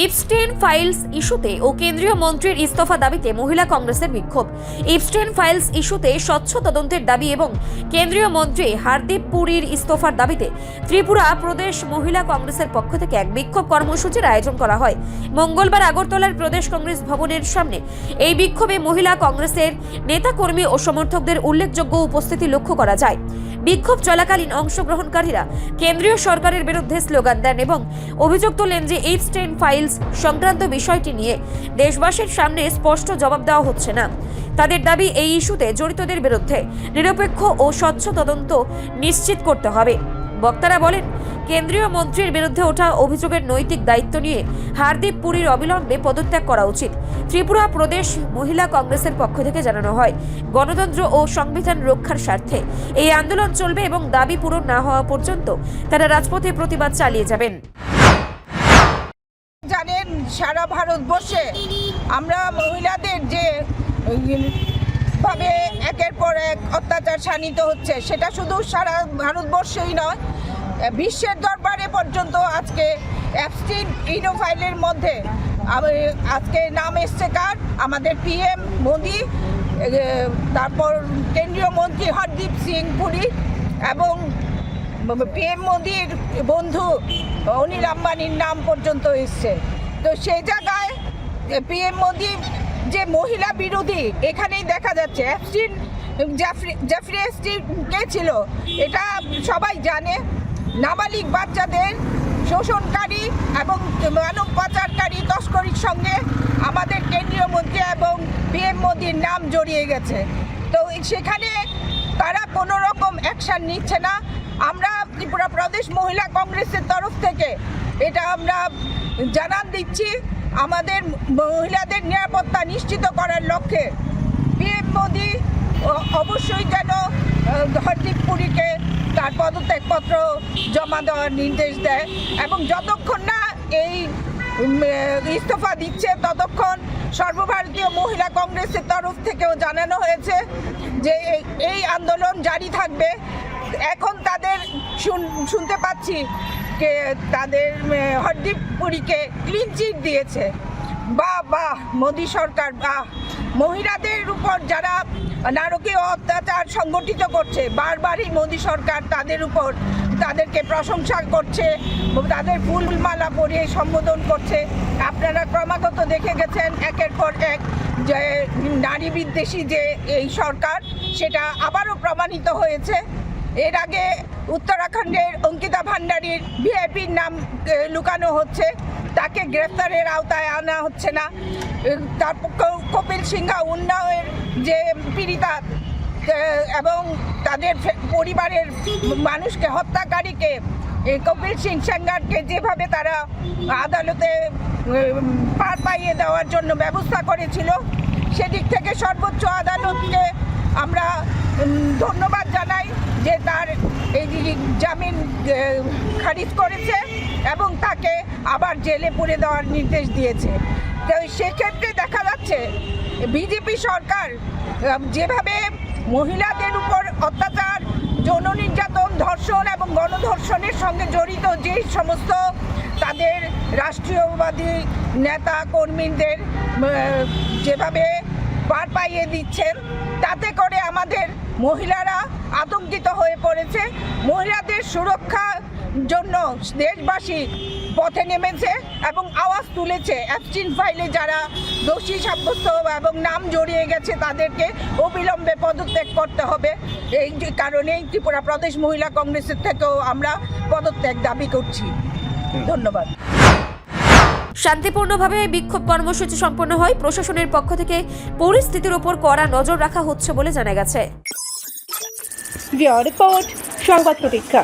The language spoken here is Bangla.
ইপস্টেন ফাইলস ইস্যুতে ও কেন্দ্রীয় মন্ত্রীর ইস্তফা দাবিতে মহিলা কংগ্রেসের বিক্ষোভ। ইপস্টেন ফাইলস ইস্যুতে স্বচ্ছ তদন্তের দাবি এবং কেন্দ্রীয় মন্ত্রী হরদীপ পুরীর ইস্তফার দাবিতে ত্রিপুরা প্রদেশ মহিলা কংগ্রেসের পক্ষ থেকে এক বিক্ষোভ কর্মসূচির আয়োজন করা হয়। মঙ্গলবার আগরতলার প্রদেশ কংগ্রেস ভবনের সামনে এই বিক্ষোভে মহিলা কংগ্রেসের নেতাকর্মী ও সমর্থকদের উল্লেখযোগ্য উপস্থিতি লক্ষ্য করা যায়। বিক্ষোভ চলাকালীন অংশগ্রহণকারীরা কেন্দ্রীয় সরকারের বিরুদ্ধে স্লোগান দেন এবং অভিযোগ তোলেন যে ইপস্টেন ফাইলস সংক্রান্ত বিষয়টি নিয়ে দেশবাসীর সামনে স্পষ্ট জবাব দেওয়া হচ্ছে না। তাদের দাবি, এই ইস্যুতে জড়িতদের বিরুদ্ধে নিরপেক্ষ ও স্বচ্ছ তদন্ত নিশ্চিত করতে হবে। বক্তারা বলেন, কেন্দ্রীয় মন্ত্রীর বিরুদ্ধে ওঠা অভিযোগের নৈতিক দায়িত্ব নিয়ে হরদীপ পুরীর অবিলম্বে পদত্যাগ করা উচিত। ত্রিপুরা প্রদেশ মহিলা কংগ্রেসের পক্ষ থেকে জানানো হয়, গণতন্ত্র ও সংবিধান রক্ষার স্বার্থে এই আন্দোলন চলবে এবং দাবি পূরণ না হওয়া পর্যন্ত তারা রাজপথে প্রতিবাদ চালিয়ে যাবেন। জানেন, সারা ভারতবর্ষে আমরা মহিলাদের যে ভাবে একের পর এক অত্যাচার শানিত হচ্ছে, সেটা শুধু সারা ভারতবর্ষেই নয়, বিশ্বের দরবারে পর্যন্ত আজকে এপস্টিন ফাইলের মধ্যে আজকে নাম এসছে কার? আমাদের পিএম মোদি, তারপর কেন্দ্রীয় মন্ত্রী হরদীপ সিং পুরী এবং পিএম মোদির বন্ধু অনিল আম্বানির নাম পর্যন্ত এসছে। তো সেই জায়গায় পিএম মোদি যে মহিলা বিরোধী, এখানেই দেখা যাচ্ছে। এপস্টিন জেফ্রি এপস্টিন কে ছিল এটা সবাই জানে। নাবালিগ বাচ্চাদের শোষণকারী এবং মানব পাচারকারী তস্করির সঙ্গে আমাদের কেন্দ্রীয় মন্ত্রী এবং পিএম মোদির নাম জড়িয়ে গেছে। তো সেখানে তারা কোনো রকম অ্যাকশান নিচ্ছে না। আমরা ত্রিপুরা প্রদেশ মহিলা কংগ্রেসের তরফ থেকে এটা আমরা জানান দিচ্ছি, আমাদের মহিলাদের নিরাপত্তা নিশ্চিত করার লক্ষ্যে পিএম মোদি অবশ্যই যেন হরদীপ পুরীকে তার পদত্যাগপত্র জমা দেওয়ার নির্দেশ দেয় এবং যতক্ষণ না এই ইস্তফা দিচ্ছে ততক্ষণ সর্বভারতীয় মহিলা কংগ্রেসের তরফ থেকেও জানানো হয়েছে যে এই আন্দোলন জারি থাকবে। এখন তাদের শুনতে পাচ্ছি যে তাদের হরদীপ পুরীকে ক্লিন চিট দিয়েছে। বাহ, মোদি সরকার, বাহ! মহিলাদের উপর যারা নারকীয় অত্যাচার সংগঠিত করছে, বারবারই মোদি সরকার তাদের উপর তাদেরকে প্রশংসা করছে, তাদের ফুলমালা পরিয়ে সম্বোধন করছে। আপনারা ক্রমাগত দেখে গেছেন একের পর এক যে নারী বিদ্বেষী যে এই সরকার, সেটা আবারও প্রমাণিত হয়েছে। এর আগে উত্তরাখণ্ডের অঙ্কিতা ভান্ডারীর ভিআইপির নাম লুকানো হচ্ছে, তাকে গ্রেফতারের আওতায় আনা হচ্ছে না। তারপর কপিল সিংহা উন্নাওয়ের যে পীড়িতা এবং তাদের পরিবারের মানুষকে হত্যাকারীকে কপিল সিং সেঙ্গারকে যেভাবে তারা আদালতে পার পাইয়ে দেওয়ার জন্য ব্যবস্থা করেছিল, সেদিক থেকে সর্বোচ্চ আদালতকে আমরা ধন্যবাদ জানাই যে তার এই জামিন খারিজ করেছে এবং তাকে আবার জেলে পুরে দেওয়ার নির্দেশ দিয়েছে। তো সেক্ষেত্রে দেখা যাচ্ছে বিজেপি সরকার যেভাবে মহিলাদের উপর অত্যাচার, যৌন নির্যাতন, ধর্ষণ এবং গণধর্ষণের সঙ্গে জড়িত যে সমস্ত তাদের রাষ্ট্রীয়বাদী নেতা কর্মীদের যেভাবে পার পাইয়ে দিচ্ছেন, তাতে করে আমাদের মহিলারা আতঙ্কিত হয়ে পড়েছে। মহিলাদের সুরক্ষার জন্য দেশবাসী পথে নেমেছে এবং আওয়াজ তুলেছে। এপস্টিন ফাইলে যারা দোষী সাব্যস্ত এবং নাম জড়িয়ে গেছে তাদেরকে অবিলম্বে পদত্যাগ করতে হবে। এই কারণেই ত্রিপুরা প্রদেশ মহিলা কংগ্রেসের থেকেও আমরা পদত্যাগ দাবি করছি। ধন্যবাদ। শান্তিপূর্ণভাবে বিক্ষোভ কর্মসূচি সম্পন্ন হয়। প্রশাসনের পক্ষ থেকে পরিস্থিতির উপর কড়া নজর রাখা হচ্ছে বলে জানা গেছে। রিপোর্ট সংবাদ প্রতীক্ষা।